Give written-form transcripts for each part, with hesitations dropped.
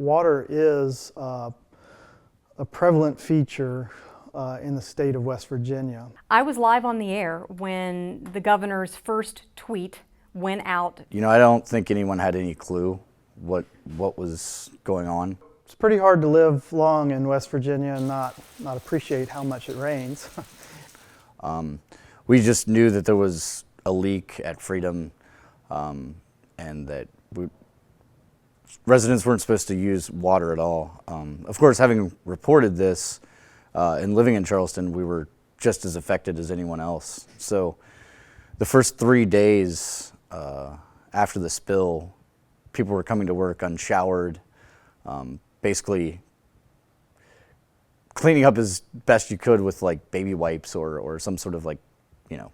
water is a prevalent feature in the state of West Virginia. I was live on the air when the governor's first tweet went out. You know, I don't think anyone had any clue what was going on. It's pretty hard to live long in West Virginia and not appreciate how much it rains. We just knew that there was a leak at Freedom, and that residents weren't supposed to use water at all. Of course, having reported this and living in Charleston, we were just as affected as anyone else. So the first 3 days after the spill, people were coming to work unshowered, basically cleaning up as best you could with like baby wipes or some sort of like, you know,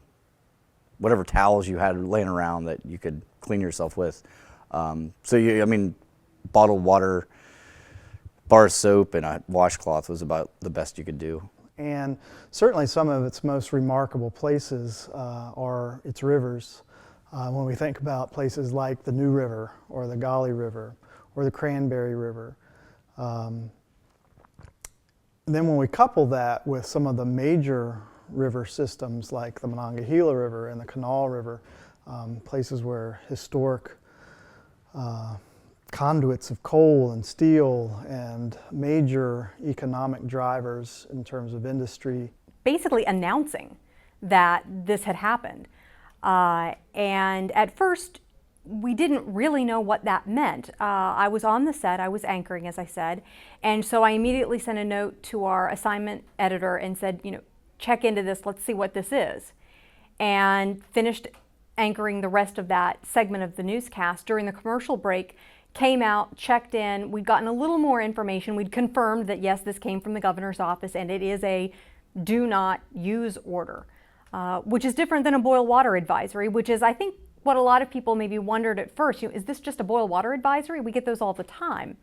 whatever towels you had laying around that you could clean yourself with. Bottled water, bar of soap, and a washcloth was about the best you could do. And certainly some of its most remarkable places are its rivers. When we think about places like the New River or the Golly River or the Cranberry River. And then when we couple that with some of the major river systems like the Monongahela River and the Kanawha River, places where historic conduits of coal and steel and major economic drivers in terms of industry. Basically announcing that this had happened. And at first, we didn't really know what that meant. I was on the set, I was anchoring, as I said, and so I immediately sent a note to our assignment editor and said, you know, check into this, let's see what this is. And finished anchoring the rest of that segment of the newscast. During the commercial break, came out, checked in, we'd gotten a little more information. We'd confirmed that yes, this came from the governor's office and it is a do not use order, which is different than a boil water advisory, which is, I think, what a lot of people maybe wondered at first. You know, is this just a boil water advisory? We get those all the time.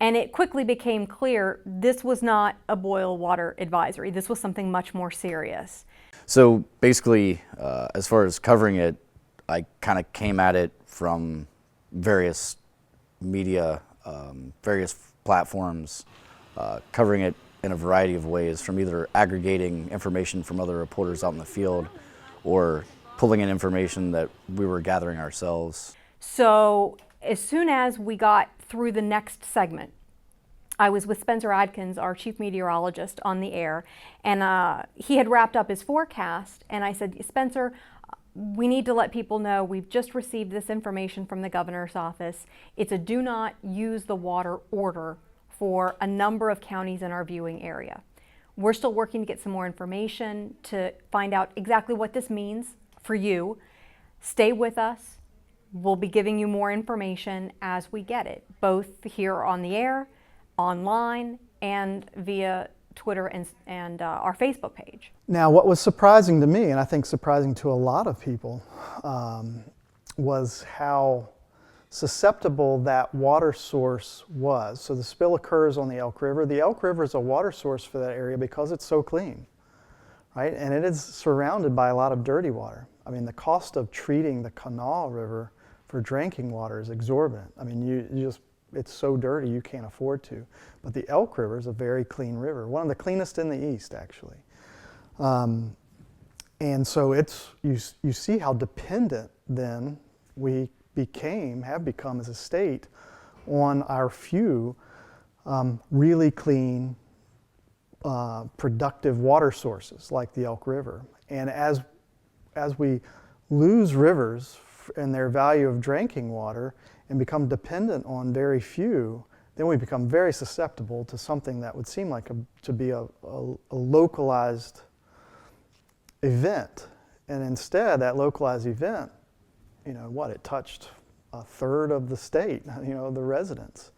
And it quickly became clear this was not a boil water advisory. This was something much more serious. So basically, as far as covering it, I kind of came at it from various media, various platforms, covering it in a variety of ways, from either aggregating information from other reporters out in the field or pulling in information that we were gathering ourselves. So as soon as we got through the next segment, I was with Spencer Adkins, our chief meteorologist, on the air, and he had wrapped up his forecast, and I said, Spencer, we need to let people know we've just received this information from the governor's office. It's a do not use the water order for a number of counties in our viewing area. We're still working to get some more information to find out exactly what this means for you. Stay with us. We'll be giving you more information as we get it, both here on the air, online, and via Twitter and our Facebook page. Now, what was surprising to me, and I think surprising to a lot of people, was how susceptible that water source was. So the spill occurs on the Elk River. The Elk River is a water source for that area because it's so clean, right? And it is surrounded by a lot of dirty water. I mean, the cost of treating the Kanawha River for drinking water is exorbitant. I mean, you just, it's so dirty you can't afford to. But the Elk River is a very clean river, one of the cleanest in the East, actually. And so it's, you see how dependent then we have become as a state on our few really clean, productive water sources like the Elk River. And as we lose rivers and their value of drinking water and become dependent on very few, then we become very susceptible to something that would seem like to be a localized event. And instead, that localized event, you know, it touched a third of the state, you know, the residents.